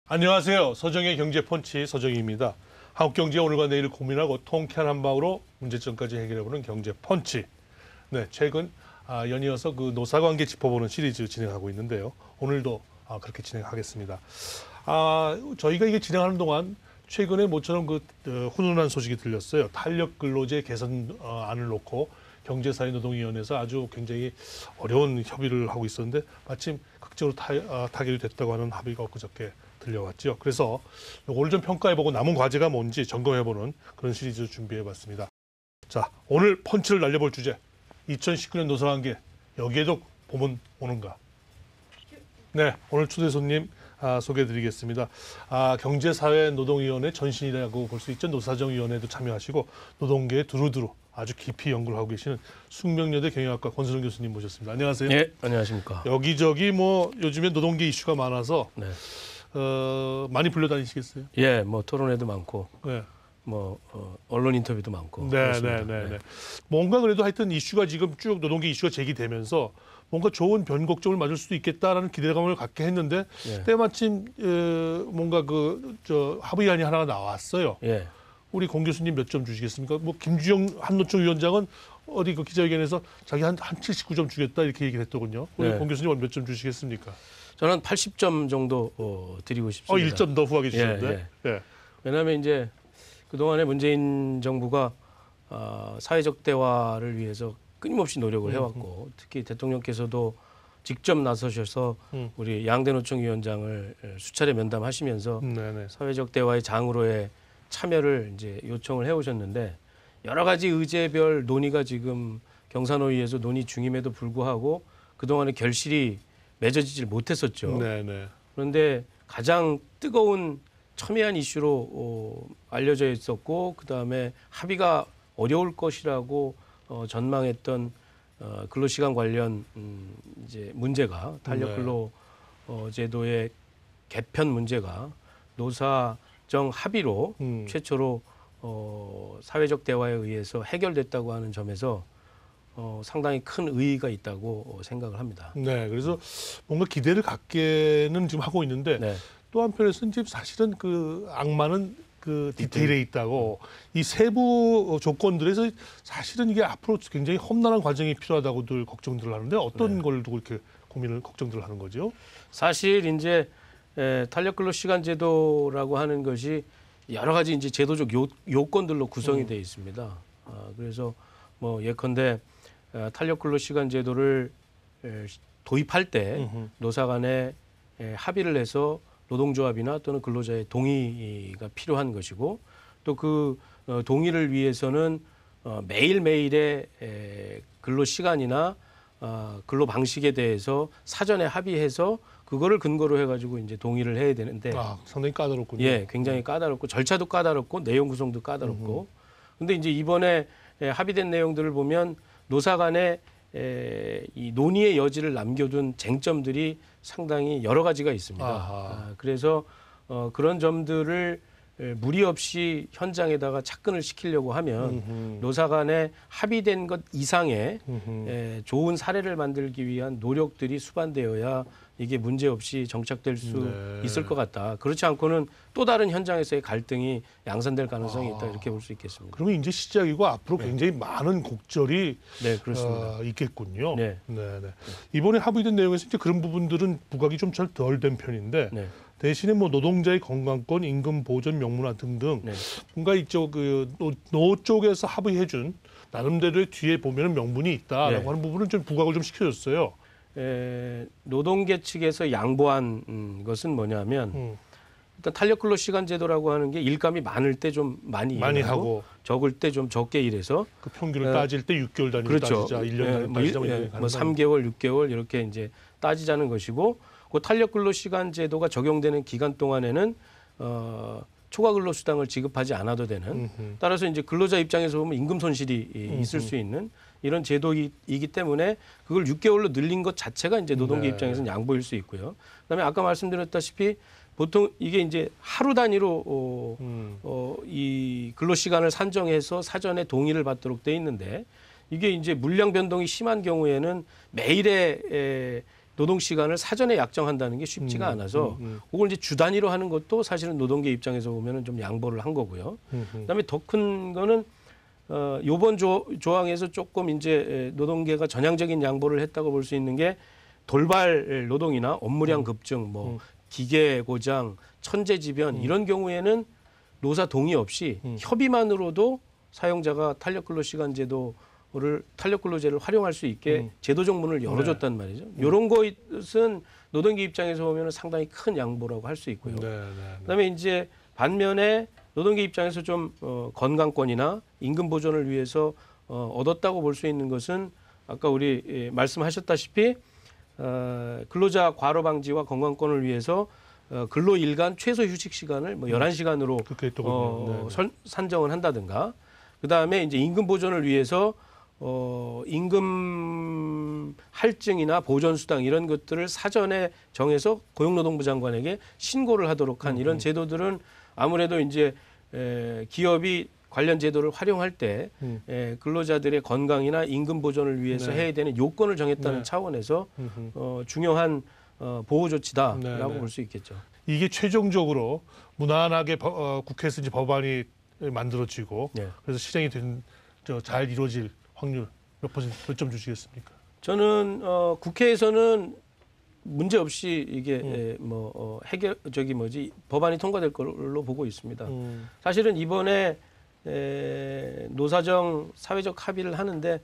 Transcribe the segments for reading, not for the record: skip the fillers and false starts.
안녕하세요. 서정의 경제펀치 서정희입니다. 한국 경제가 오늘과 내일을 고민하고 통쾌한 한방으로 문제점까지 해결해보는 경제펀치. 네, 최근 연이어서 그 노사관계 짚어보는 시리즈 진행하고 있는데요. 오늘도 그렇게 진행하겠습니다. 저희가 이게 진행하는 동안 최근에 모처럼 훈훈한 소식이 들렸어요. 탄력 근로제 개선안을 놓고 경제사회 노동위원회에서 아주 굉장히 어려운 협의를 하고 있었는데 마침 극적으로 타결이 됐다고 하는 합의가 엊그저께 들려왔죠. 그래서 이걸 좀 평가해보고 남은 과제가 뭔지 점검해보는 그런 시리즈 준비해봤습니다. 자, 오늘 펀치를 날려볼 주제 2019년 노사관계 여기에도 봄은 오는가? 네, 오늘 초대 손님 소개해드리겠습니다. 경제사회노동위원회 전신이라고 볼 수 있죠. 노사정위원회도 참여하시고 노동계에 두루두루 아주 깊이 연구를 하고 계시는 숙명여대 경영학과 권순원 교수님 모셨습니다. 안녕하세요. 네, 안녕하십니까. 여기저기 요즘에 노동계 이슈가 많아서 네. 많이 불려다니시겠어요? 예, 토론회도 많고, 네. 언론 인터뷰도 많고. 네. 뭔가 그래도 하여튼 이슈가 지금 쭉 노동계 이슈가 제기되면서 뭔가 좋은 변곡점을 맞을 수도 있겠다라는 기대감을 갖게 했는데 예. 때마침 뭔가 합의안이 하나가 나왔어요. 예. 우리 권 교수님 몇 점 주시겠습니까? 김주영 한노총 위원장은 어디 그 기자회견에서 자기 한 79점 주겠다 이렇게 얘기를 했더군요. 우리 네. 권 교수님 몇 점 주시겠습니까? 저는 80점 정도 드리고 싶습니다. 1점 더 후하게 주셨는데. 예. 왜냐하면 이제 그동안에 문재인 정부가 사회적 대화를 위해서 끊임없이 노력을 해왔고 특히 대통령께서도 직접 나서셔서 우리 양대 노총 위원장을 수차례 면담하시면서 사회적 대화의 장으로의 참여를 이제 요청을 해오셨는데 여러 가지 의제별 논의가 지금 경사노위에서 논의 중임에도 불구하고 그동안에 결실이 맺어지질 못했었죠. 네네. 그런데 가장 뜨거운 첨예한 이슈로 알려져 있었고 그다음에 합의가 어려울 것이라고 전망했던 근로시간 관련 이제 문제가 탄력 근로 제도의 개편 문제가 노사정 합의로 최초로 사회적 대화에 의해서 해결됐다고 하는 점에서 상당히 큰 의의가 있다고 생각을 합니다. 네, 그래서 뭔가 기대를 갖게는 지금 하고 있는데 네. 또 한편에서는 지금 사실은 그 악마는 그 디테일에 있다고 이 세부 조건들에서 사실은 이게 앞으로 굉장히 험난한 과정이 필요하다고들 걱정들을 하는데 어떤 걸 두고 이렇게 걱정들을 하는 거죠? 사실 이제 탄력 근로 시간 제도라고 하는 것이 여러 가지 이제 제도적 요건들로 구성이 되어 있습니다. 그래서 예컨대 탄력 근로 시간 제도를 도입할 때 노사 간에 합의를 해서 노동조합이나 또는 근로자의 동의가 필요한 것이고 또 그 동의를 위해서는 매일매일의 근로 시간이나 근로 방식에 대해서 사전에 합의해서 그거를 근거로 해가지고 이제 동의를 해야 되는데 상당히 까다롭군요. 예, 굉장히 까다롭고 절차도 까다롭고 내용 구성도 까다롭고 근데 이제 이번에 합의된 내용들을 보면 노사 간에 이 논의의 여지를 남겨둔 쟁점들이 상당히 여러 가지가 있습니다. 그래서 그런 점들을 무리 없이 현장에다가 착근을 시키려고 하면 노사 간에 합의된 것 이상의 좋은 사례를 만들기 위한 노력들이 수반되어야 이게 문제없이 정착될 수 있을 것 같다. 그렇지 않고는 또 다른 현장에서의 갈등이 양산될 가능성이 있다 이렇게 볼 수 있겠습니다. 그러면 이제 시작이고 앞으로 굉장히 많은 곡절이 그렇습니다. 있겠군요. 네. 이번에 합의된 내용에서 이제 그런 부분들은 부각이 좀 잘 덜 된 편인데 대신에 노동자의 건강권, 임금 보전 명문화 등등 뭔가 이쪽 노 쪽에서 합의해준 나름대로의 뒤에 보면은 명분이 있다라고 하는 부분은 좀 부각을 좀 시켜줬어요. 노동계 측에서 양보한 것은 뭐냐면 일단 탄력 근로 시간 제도라고 하는 게 일감이 많을 때 좀 많이 하고 적을 때 좀 적게 일해서 그 평균을 따질 때 6개월 단위로 따지자, 1년 단위로 따지자, 3개월, 6개월 이렇게 이제 따지자는 것이고 그 탄력 근로 시간 제도가 적용되는 기간 동안에는 초과 근로 수당을 지급하지 않아도 되는 따라서 이제 근로자 입장에서 보면 임금 손실이 있을 수 있는 이런 제도이기 때문에 그걸 6개월로 늘린 것 자체가 이제 노동계 입장에서는 양보일 수 있고요. 그다음에 아까 말씀드렸다시피 보통 이게 이제 하루 단위로 이 근로 시간을 산정해서 사전에 동의를 받도록 돼 있는데 이게 이제 물량 변동이 심한 경우에는 매일의 노동 시간을 사전에 약정한다는 게 쉽지가 않아서 그걸 이제 주 단위로 하는 것도 사실은 노동계 입장에서 보면은 좀 양보를 한 거고요. 그다음에 더 큰 거는 요번 조항에서 조금 이제 노동계가 전향적인 양보를 했다고 볼 수 있는 게 돌발 노동이나 업무량 급증, 뭐 기계 고장, 천재지변 이런 경우에는 노사 동의 없이 협의만으로도 사용자가 탄력근로제를 활용할 수 있게 제도적 문을 열어줬단 말이죠. 이런 것은 노동계 입장에서 보면 상당히 큰 양보라고 할 수 있고요. 그다음에 이제 반면에 노동계 입장에서 좀 건강권이나 임금 보존을 위해서 얻었다고 볼 수 있는 것은 아까 우리 말씀하셨다시피 근로자 과로 방지와 건강권을 위해서 근로 일간 최소 휴식 시간을 뭐 11시간으로 산정을 한다든가, 그다음에 이제 임금 보존을 위해서 임금 할증이나 보전 수당 이런 것들을 사전에 정해서 고용노동부 장관에게 신고를 하도록 한 이런 제도들은 아무래도 이제 기업이 관련 제도를 활용할 때 근로자들의 건강이나 임금 보존을 위해서 해야 되는 요건을 정했다는 차원에서 중요한 보호 조치다라고 볼 수 있겠죠. 이게 최종적으로 무난하게 국회에서 이제 법안이 만들어지고 그래서 실행이 잘 이루어질 확률 몇 점 주시겠습니까? 저는 국회에서는 문제 없이 이게 법안이 통과될 걸로 보고 있습니다. 사실은 이번에 노사정 사회적 합의를 하는데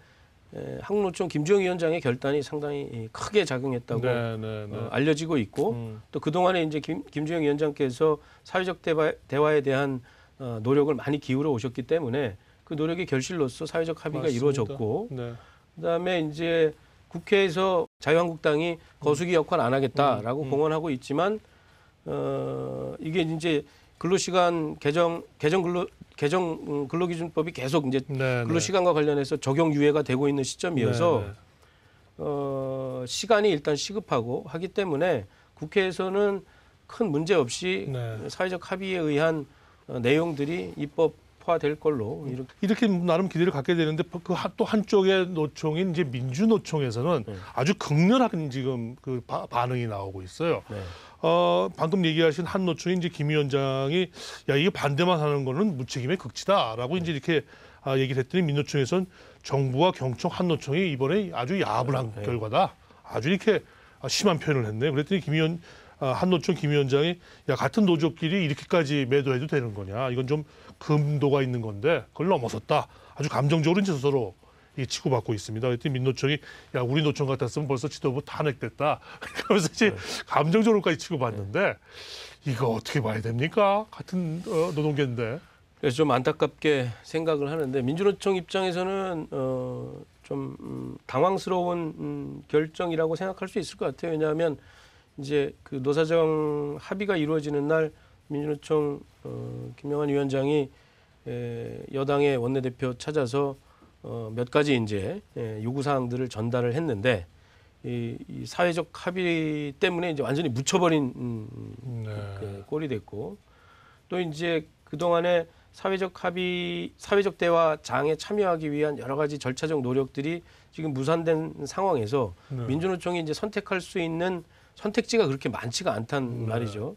한국노총 김주영 위원장의 결단이 상당히 크게 작용했다고 알려지고 있고 또 그동안에 이제 김주영 위원장께서 사회적 대화에 대한 노력을 많이 기울여 오셨기 때문에 그 노력의 결실로서 사회적 합의가 이루어졌고 그다음에 이제 국회에서 자유한국당이 거수기 역할 안 하겠다라고 공언하고 있지만 이게 이제 근로시간 개정 근로기준법이 계속 이제 근로시간과 관련해서 적용 유예가 되고 있는 시점이어서 시간이 일단 시급하고 하기 때문에 국회에서는 큰 문제 없이 사회적 합의에 의한 내용들이 입법화될 걸로 이렇게 나름 기대를 갖게 되는데 그 또 한쪽의 노총인 이제 민주노총에서는 아주 극렬한 지금 그 반응이 나오고 있어요. 방금 얘기하신 한 노총인 이제 김 위원장이 야 이게 반대만 하는 거는 무책임의 극치다라고 이제 이렇게 얘기를 했더니 민노총에서는 정부와 경총 한 노총이 이번에 아주 야합을 한 결과다. 아주 이렇게 심한 표현을 했네요. 그랬더니 한노총 김 위원장이 야 같은 노조끼리 이렇게까지 매도해도 되는 거냐? 이건 좀 금도가 있는 건데 그걸 넘어섰다. 아주 감정적으로 이제 서로 치고받고 있습니다. 그랬더니 민노총이 야 우리 노총 같았으면 벌써 지도부 탄핵됐다. 그러면서 이제 감정적으로까지 치고받는데 이거 어떻게 봐야 됩니까? 같은 노동계인데. 그래서 좀 안타깝게 생각을 하는데 민주노총 입장에서는 좀 당황스러운 결정이라고 생각할 수 있을 것 같아요. 왜냐하면 이제 그 노사정 합의가 이루어지는 날 민주노총 김영환 위원장이 여당의 원내대표 찾아서 몇 가지 이제 요구 사항들을 전달을 했는데 이 사회적 합의 때문에 이제 완전히 묻혀버린 꼴이 됐고 또 이제 그 동안에 사회적 대화 장에 참여하기 위한 여러 가지 절차적 노력들이 지금 무산된 상황에서 민주노총이 이제 선택할 수 있는 선택지가 그렇게 많지가 않단 말이죠.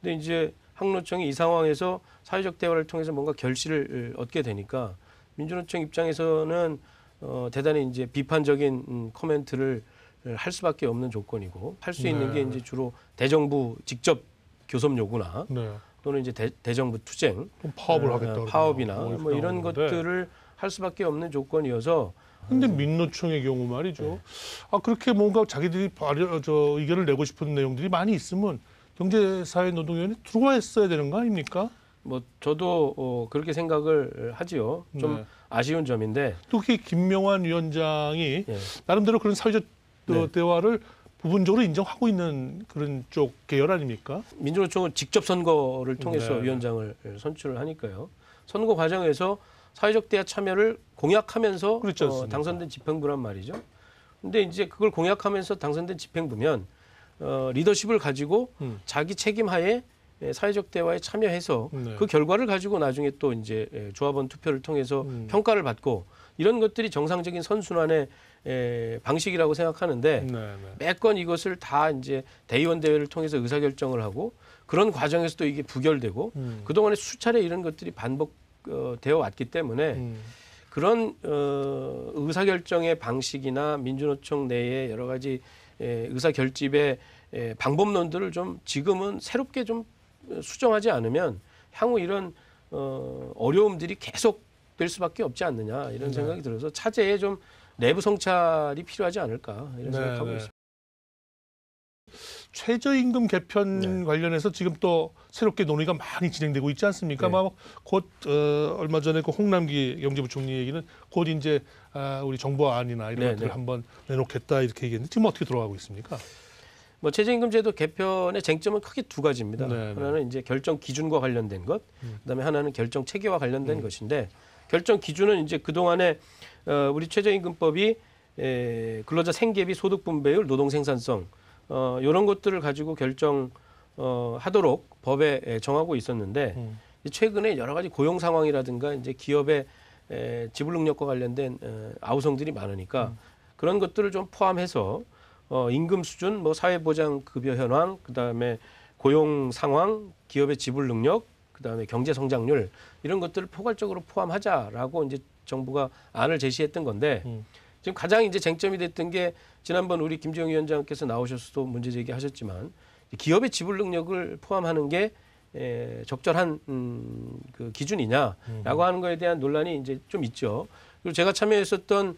근데 이제 한국노총이 이 상황에서 사회적 대화를 통해서 뭔가 결실을 얻게 되니까 민주노총 입장에서는 대단히 이제 비판적인 코멘트를 할 수밖에 없는 조건이고 할 수 있는 게 이제 주로 대정부 직접 교섭 요구나 또는 이제 대정부 투쟁, 파업을 하겠다, 파업이나 뭐 이런 것들을 할 수밖에 없는 조건이어서. 근데 민노총의 경우 말이죠. 그렇게 뭔가 자기들이 의견을 내고 싶은 내용들이 많이 있으면 경제사회노동위원회 들어와 있어야 되는 거 아닙니까? 뭐 저도 그렇게 생각을 하지요. 좀 아쉬운 점인데. 특히 김명환 위원장이 나름대로 그런 사회적 대화를 부분적으로 인정하고 있는 그런 쪽 계열 아닙니까? 민주노총은 직접 선거를 통해서 위원장을 선출을 하니까요. 선거 과정에서 사회적 대화 참여를 공약하면서 당선된 집행부란 말이죠. 근데 이제 그걸 공약하면서 당선된 집행부면 리더십을 가지고 자기 책임하에 사회적 대화에 참여해서 그 결과를 가지고 나중에 또 이제 조합원 투표를 통해서 평가를 받고 이런 것들이 정상적인 선순환의 방식이라고 생각하는데 네, 네. 매건 이것을 다 이제 대의원 대회를 통해서 의사결정을 하고 그런 과정에서도 이게 부결되고 그동안에 수차례 이런 것들이 반복되어 왔기 때문에 그런 의사결정의 방식이나 민주노총 내의 여러 가지 의사결집의 방법론들을 좀 지금은 새롭게 좀 수정하지 않으면 향후 이런 어려움들이 계속될 수밖에 없지 않느냐 이런 생각이 들어서 차제에 좀 내부 성찰이 필요하지 않을까 이런 생각하고 있습니다. 최저임금 개편 네. 관련해서 지금 또 새롭게 논의가 많이 진행되고 있지 않습니까? 네. 곧 얼마 전에 그 홍남기 경제부총리 얘기는 곧 이제 우리 정부안이나 이런 네, 것들을 네. 한번 내놓겠다 이렇게 얘기했는데 지금 어떻게 돌아가고 있습니까? 뭐 최저임금제도 개편의 쟁점은 크게 두 가지입니다. 네, 네. 하나는 이제 결정 기준과 관련된 것, 그다음에 하나는 결정 체계와 관련된 것인데 결정 기준은 이제 그 동안에 우리 최저임금법이 근로자 생계비, 소득 분배율, 노동 생산성 이런 것들을 가지고 결정하도록 법에 정하고 있었는데 최근에 여러 가지 고용 상황이라든가 이제 기업의 지불 능력과 관련된 아우성들이 많으니까 그런 것들을 좀 포함해서 임금 수준, 뭐 사회보장 급여 현황, 그다음에 고용 상황, 기업의 지불 능력, 그다음에 경제 성장률 이런 것들을 포괄적으로 포함하자라고 이제 정부가 안을 제시했던 건데 지금 가장 이제 쟁점이 됐던 게 지난번 우리 김재용 위원장께서 나오셔서도 문제 제기하셨지만 기업의 지불 능력을 포함하는 게 적절한 그 기준이냐라고 하는 거에 대한 논란이 이제 좀 있죠. 그리고 제가 참여했었던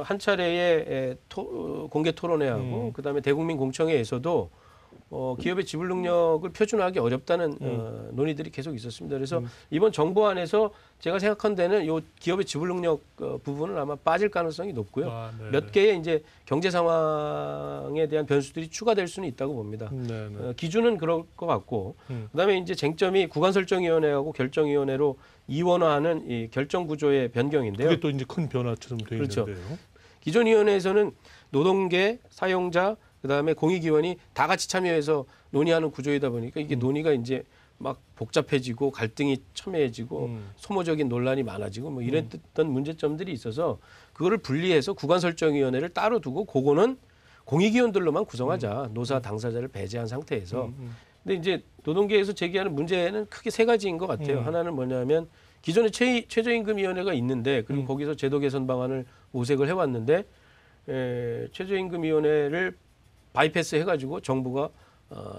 한 차례의 공개 토론회하고 그다음에 대국민 공청회에서도 기업의 지불 능력을 표준화하기 어렵다는 논의들이 계속 있었습니다. 그래서 이번 정부안에서 제가 생각한 데는 이 기업의 지불 능력 부분은 아마 빠질 가능성이 높고요. 몇 개의 이제 경제 상황에 대한 변수들이 추가될 수는 있다고 봅니다. 기준은 그럴 것 같고, 그다음에 이제 쟁점이 구간설정위원회하고 결정위원회로 이원화하는 이 결정 구조의 변경인데요. 그게 또 이제 큰 변화처럼 되어 그렇죠. 있는데요. 기존 위원회에서는 노동계, 사용자, 그다음에 공익위원이 다 같이 참여해서 논의하는 구조이다 보니까 이게 논의가 이제 막 복잡해지고 갈등이 첨예해지고 소모적인 논란이 많아지고 뭐 이랬던 문제점들이 있어서 그거를 분리해서 구간설정위원회를 따로 두고 그거는 공익위원들로만 구성하자. 노사 당사자를 배제한 상태에서. 근데 이제 노동계에서 제기하는 문제는 크게 세 가지인 것 같아요. 하나는 뭐냐면 기존에 최저임금위원회가 있는데 그리고 거기서 제도 개선 방안을 모색을 해왔는데 최저임금위원회를 바이패스 해가지고 정부가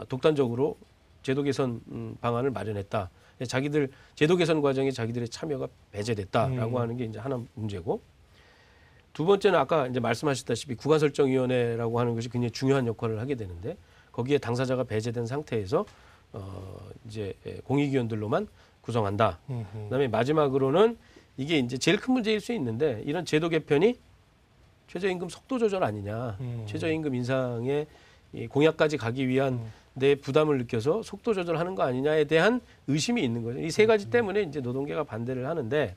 독단적으로 제도 개선 방안을 마련했다. 자기들 제도 개선 과정에 자기들의 참여가 배제됐다라고 하는 게 이제 하나 문제고, 두 번째는 아까 이제 말씀하셨다시피 구간설정위원회라고 하는 것이 굉장히 중요한 역할을 하게 되는데 거기에 당사자가 배제된 상태에서 이제 공익위원들로만 구성한다. 그다음에 마지막으로는 이게 이제 제일 큰 문제일 수 있는데 이런 제도 개편이 최저임금 속도 조절 아니냐. 최저임금 인상에 이 공약까지 가기 위한 내 부담을 느껴서 속도 조절하는 거 아니냐에 대한 의심이 있는 거죠. 이 세 가지 때문에 이제 노동계가 반대를 하는데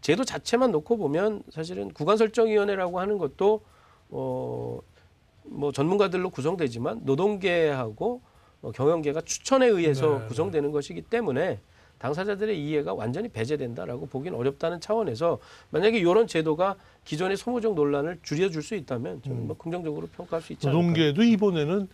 제도 자체만 놓고 보면 사실은 구간설정위원회라고 하는 것도 뭐 전문가들로 구성되지만 노동계하고 경영계가 추천에 의해서 구성되는 것이기 때문에 당사자들의 이해가 완전히 배제된다라고 보기는 어렵다는 차원에서 만약에 이런 제도가 기존의 소모적 논란을 줄여줄 수 있다면 저는 뭐 긍정적으로 평가할 수 있지 않을까. 노동계도 이번에는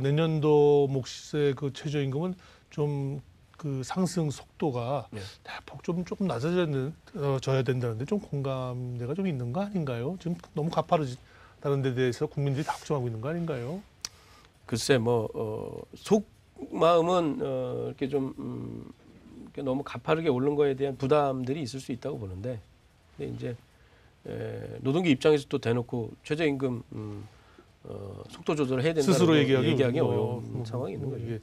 내년도 몫의 그 최저임금은 좀 그 상승 속도가 대폭 조금 낮아져야 된다는데 좀 공감대가 좀 있는 거 아닌가요? 지금 너무 가파르다는 데 대해서 국민들이 다 걱정하고 있는 거 아닌가요? 글쎄 뭐 속마음은 이렇게 좀 이렇게 너무 가파르게 오른 거에 대한 부담들이 있을 수 있다고 보는데 근데 이제 노동계 입장에서 또 대놓고 최저임금 속도 조절을 해야 된다는 스스로 얘기하기 어려운 상황이 있는 거죠. 네.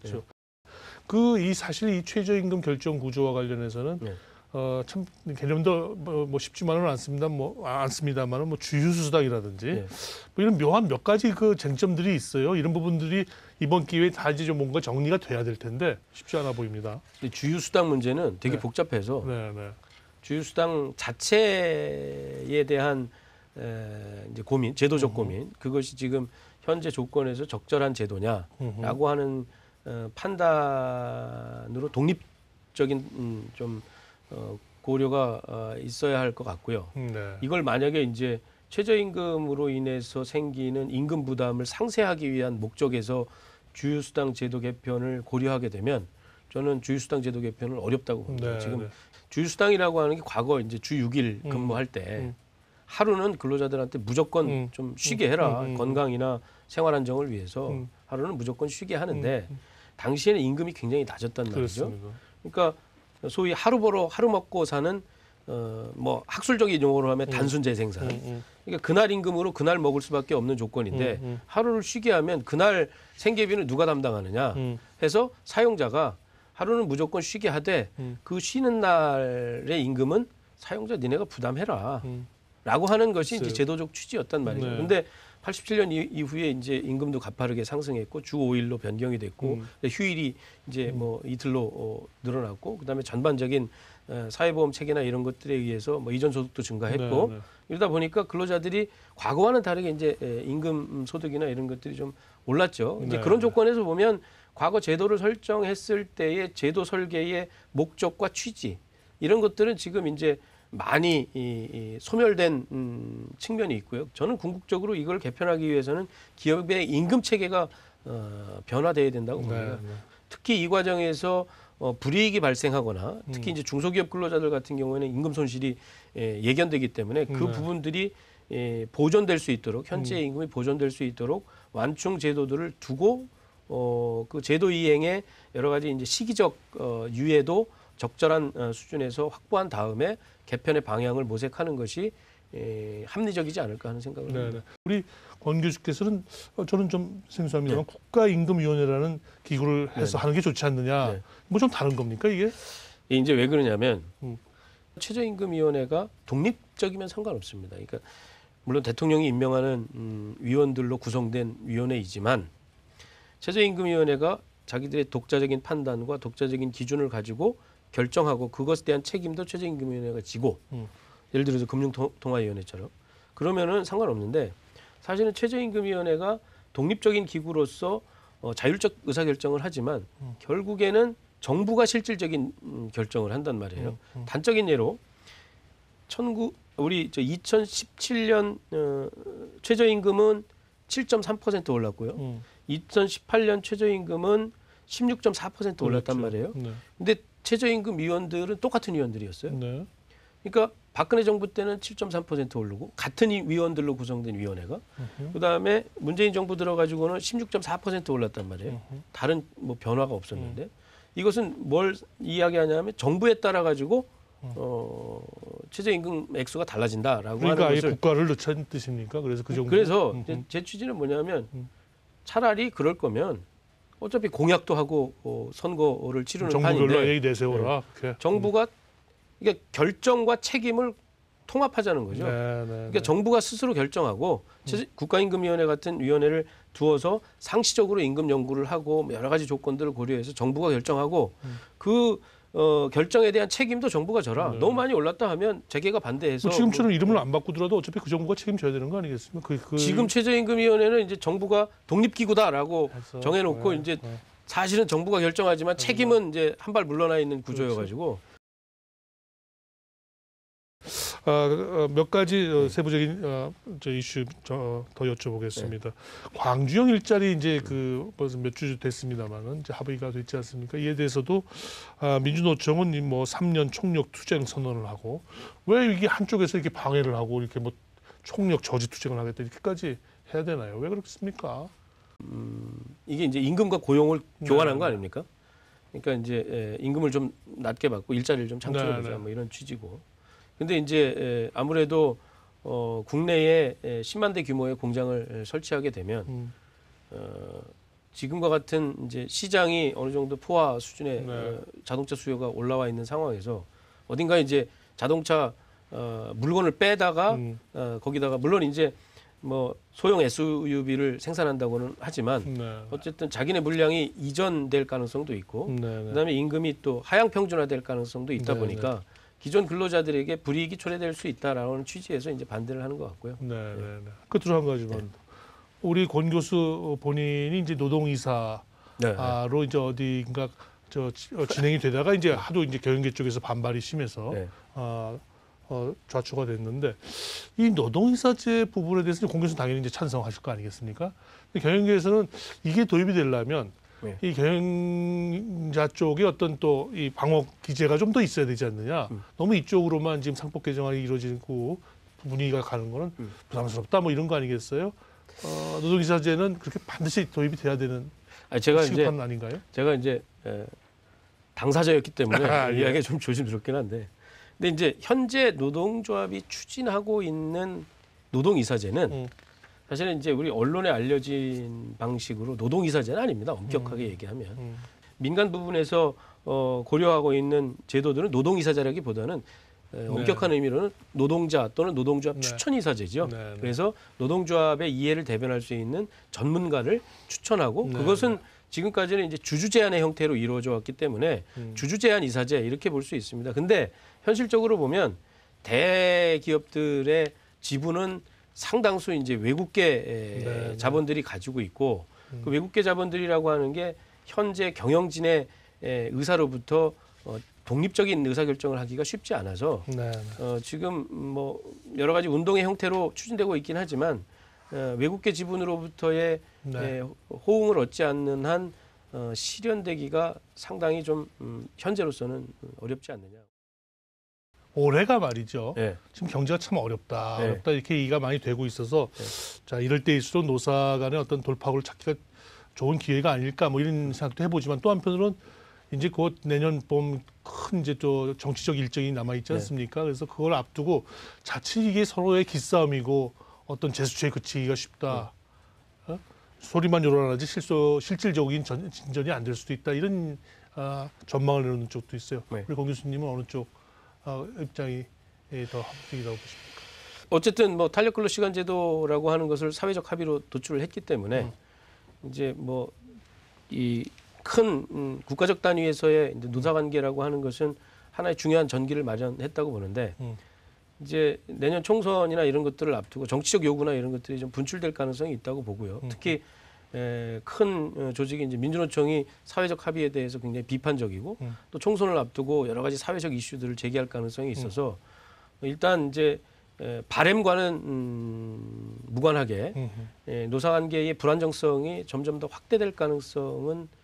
사실 이 최저임금 결정 구조와 관련해서는 참 개념도 뭐 쉽지만은 않습니다만은 뭐 주휴수당이라든지 뭐 이런 묘한 몇 가지 그 쟁점들이 있어요. 이런 부분들이 이번 기회에 다 이제 좀 뭔가 정리가 돼야 될 텐데 쉽지 않아 보입니다. 근데 주휴수당 문제는 되게 복잡해서 주휴수당 자체에 대한 이제 고민, 제도적 고민, 그것이 지금 현재 조건에서 적절한 제도냐라고 하는 판단으로 독립적인 좀 고려가 있어야 할 것 같고요. 이걸 만약에 이제 최저임금으로 인해서 생기는 임금 부담을 상쇄하기 위한 목적에서 주휴수당 제도 개편을 고려하게 되면 저는 주휴수당 제도 개편을 어렵다고 봅니다. 네, 지금 네. 주휴수당이라고 하는 게 과거 이제 주 6일 근무할 때 하루는 근로자들한테 무조건 좀 쉬게 해라. 건강이나 생활 안정을 위해서 하루는 무조건 쉬게 하는데 당시에는 임금이 굉장히 낮았단 말이죠. 그렇습니다. 그러니까 소위 하루 벌어 하루 먹고 사는 뭐 학술적인 용어로 하면 단순 재생산. 그러니까 그날 임금으로 그날 먹을 수밖에 없는 조건인데 하루를 쉬게 하면 그날 생계비는 누가 담당하느냐 해서 사용자가 하루는 무조건 쉬게 하되 그 쉬는 날의 임금은 사용자 니네가 부담해라. 라고 하는 것이 이제 제도적 취지였단 말이죠. 네. 근데 87년 이후에 이제 임금도 가파르게 상승했고 주 5일로 변경이 됐고 휴일이 이제 뭐 이틀로 늘어났고 그다음에 전반적인 사회보험 체계나 이런 것들에 의해서 뭐 이전 소득도 증가했고 네, 네. 이러다 보니까 근로자들이 과거와는 다르게 이제 임금 소득이나 이런 것들이 좀 올랐죠. 이제 네, 그런 네. 조건에서 보면 과거 제도를 설정했을 때의 제도 설계의 목적과 취지 이런 것들은 지금 이제 많이 이 소멸된 측면이 있고요. 저는 궁극적으로 이걸 개편하기 위해서는 기업의 임금 체계가 변화돼야 된다고 봅니다. 네, 네. 특히 이 과정에서 불이익이 발생하거나 특히 이제 중소기업 근로자들 같은 경우에는 임금 손실이 예견되기 때문에 그 네. 부분들이 보존될 수 있도록 현재의 임금이 보존될 수 있도록 완충 제도들을 두고 그 제도 이행에 여러 가지 이제 시기적 유예도 적절한 수준에서 확보한 다음에 개편의 방향을 모색하는 것이 합리적이지 않을까 하는 생각을 네, 합니다. 네. 우리 권 교수께서는 저는 좀 생소합니다만 국가임금위원회라는 기구를 해서 하는 게 좋지 않느냐. 네. 뭐 좀 다른 겁니까 이게? 이제 왜 그러냐면 음. 최저임금위원회가 독립적이면 상관없습니다. 그러니까 물론 대통령이 임명하는 위원들로 구성된 위원회이지만 최저임금위원회가 자기들의 독자적인 판단과 독자적인 기준을 가지고 결정하고 그것에 대한 책임도 최저임금위원회가 지고 예를 들어서 금융통화위원회처럼 그러면은 상관없는데 사실은 최저임금위원회가 독립적인 기구로서 자율적 의사결정을 하지만 결국에는 정부가 실질적인 결정을 한단 말이에요. 단적인 예로 우리 2017년 최저임금은 7.3% 올랐고요. 2018년 최저임금은 16.4% 올랐단 그렇죠. 말이에요. 네. 근데 최저임금 위원들은 똑같은 위원들이었어요. 네. 그러니까 박근혜 정부 때는 7.3% 오르고 같은 위원들로 구성된 위원회가 그다음에 문재인 정부 들어가지고는 16.4% 올랐단 말이에요. 다른 뭐 변화가 없었는데 이것은 뭘 이야기하냐면 정부에 따라 가지고 최저임금 액수가 달라진다라고 그러니까 하는 아예 것을 국가를 넣자는 뜻입니까? 그래서 그 정도. 그래서 제 취지는 뭐냐면 차라리 그럴 거면 어차피 공약도 하고 선거를 치르는 정부별로 판인데 얘기 내세워라. 이렇게. 정부가 이게 결정과 책임을 통합하자는 거죠. 네, 네, 그러니까 정부가 스스로 결정하고 국가임금위원회 같은 위원회를 두어서 상시적으로 임금 연구를 하고 여러 가지 조건들을 고려해서 정부가 결정하고 그 결정에 대한 책임도 정부가 져라. 너무 많이 올랐다 하면 재계가 반대해서 뭐 지금처럼 이름을 안 바꾸더라도 어차피 그 정부가 책임져야 되는 거 아니겠습니까? 지금 최저임금위원회는 이제 정부가 독립기구다라고 해서, 정해놓고 네, 이제 네. 사실은 정부가 결정하지만 책임은 이제 한 발 물러나 있는 구조여가지고 몇 가지 세부적인 저 이슈 더 여쭤보겠습니다. 광주형 일자리 이제 그 벌써 몇 주 됐습니다만은 이제 합의가 됐지 않습니까? 이에 대해서도 민주노총은 뭐 3년 총력 투쟁 선언을 하고 왜 이게 한쪽에서 이렇게 방해를 하고 이렇게 뭐 총력 저지 투쟁을 하겠다 이렇게까지 해야 되나요? 왜 그렇습니까? 이게 이제 임금과 고용을 교환한 거 아닙니까? 그러니까 이제 임금을 좀 낮게 받고 일자리를 좀 창출해보자 뭐 이런 취지고. 근데 이제 아무래도 국내에 10만 대 규모의 공장을 설치하게 되면 지금과 같은 이제 시장이 어느 정도 포화 수준의 자동차 수요가 올라와 있는 상황에서 어딘가 이제 자동차 물건을 빼다가 거기다가 물론 이제 뭐 소형 SUV를 생산한다고는 하지만 어쨌든 자기네 물량이 이전될 가능성도 있고 그다음에 임금이 또 하향 평준화될 가능성도 있다 보니까 기존 근로자들에게 불이익이 초래될 수 있다라는 취지에서 이제 반대를 하는 것 같고요. 끝으로 한 가지만 우리 권 교수 본인이 이제 노동이사로 이제 어디인가 진행이 되다가 이제 하도 이제 경영계 쪽에서 반발이 심해서 좌초가 됐는데 이 노동이사제 부분에 대해서는 공 교수는 당연히 이제 찬성하실 거 아니겠습니까? 근데 경영계에서는 이게 도입이 되려면 네. 이 경영자 쪽에 어떤 또 이 방어 기제가 좀 더 있어야 되지 않느냐. 너무 이쪽으로만 지금 상법 개정안이 이루어지고 분위기가 가는 거는 부담스럽다 뭐 이런 거 아니겠어요? 노동이사제는 그렇게 반드시 도입이 돼야 되는 제가 시급한 이제 아닌가요? 제가 이제 당사자였기 때문에 예. 이야기가 좀 조심스럽긴 한데, 근데 이제 현재 노동조합이 추진하고 있는 노동이사제는 사실은 이제 우리 언론에 알려진 방식으로 노동이사제는 아닙니다. 엄격하게 얘기하면 민간 부분에서 고려하고 있는 제도들은 노동이사제라기보다는 엄격한 의미로는 노동자 또는 노동조합 네. 추천이사제죠. 네, 네. 그래서 노동조합의 이해를 대변할 수 있는 전문가를 추천하고 네, 그것은 지금까지는 이제 주주 제안의 형태로 이루어져 왔기 때문에 주주 제안 이사제 이렇게 볼 수 있습니다. 근데 현실적으로 보면 대기업들의 지분은 상당수 이제 외국계 네. 자본들이 가지고 있고 그 외국계 자본들이라고 하는 게 현재 경영진의 의사로부터 독립적인 의사결정을 하기가 쉽지 않아서 네. 지금 뭐 여러 가지 운동의 형태로 추진되고 있긴 하지만 외국계 지분으로부터의 네. 호응을 얻지 않는 한 실현되기가 상당히 좀 현재로서는 어렵지 않느냐. 올해가 말이죠. 네. 지금 경제가 참 어렵다. 네. 어렵다 이렇게 얘기가 많이 되고 있어서 자 이럴 때일수록 노사 간의 어떤 돌파구를 찾기가 좋은 기회가 아닐까 뭐 이런 생각도 해보지만 또 한편으로는 이제 곧 내년 봄 큰 이제 또 정치적 일정이 남아 있지 않습니까? 그래서 그걸 앞두고 자칫 이게 서로의 기싸움이고 어떤 재수치에 그치기가 쉽다. 소리만 요란하지 실질적인 진전이 안 될 수도 있다. 이런 전망을 내놓는 쪽도 있어요. 네. 우리 공 교수님은 어느 쪽 입장이 더 합리적이라고 보십니까? 어쨌든 뭐 탄력 근로 시간 제도라고 하는 것을 사회적 합의로 도출을 했기 때문에 이제 뭐 이 큰 국가적 단위에서의 이제 노사 관계라고 하는 것은 하나의 중요한 전기를 마련했다고 보는데 이제 내년 총선이나 이런 것들을 앞두고 정치적 요구나 이런 것들이 좀 분출될 가능성이 있다고 보고요. 특히 큰 조직인 이제 민주노총이 사회적 합의에 대해서 굉장히 비판적이고 또 총선을 앞두고 여러 가지 사회적 이슈들을 제기할 가능성이 있어서 일단 이제 바램과는 무관하게 노사관계의 불안정성이 점점 더 확대될 가능성은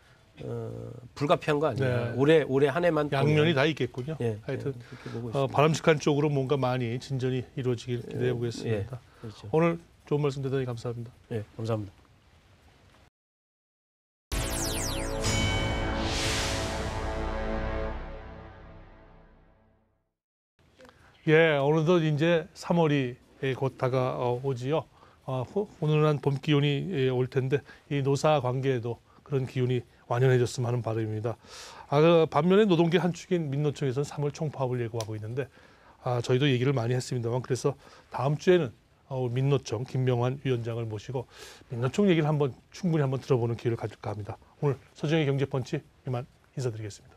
불가피한 거 아니냐. 네. 올해 한 해만 양면이 다 있겠군요. 예, 하여튼 그렇게 보고 있습니다. 바람직한 쪽으로 뭔가 많이 진전이 이루어지길 기대해 보겠습니다. 예, 그렇죠. 오늘 좋은 말씀 대단히 감사합니다. 예, 감사합니다. 예, 어느덧 이제 3월이 곧 다가오지요. 오늘은 봄 기온이 올 텐데 이 노사 관계에도 그런 기운이 완연해졌으면 하는 바람입니다. 반면에 노동계 한 축인 민노총에서는 3월 총파업을 예고하고 있는데 저희도 얘기를 많이 했습니다만 그래서 다음 주에는 민노총 김명환 위원장을 모시고 민노총 얘기를 충분히 한번 들어보는 기회를 가질까 합니다. 오늘 서정의 경제펀치 이만 인사드리겠습니다.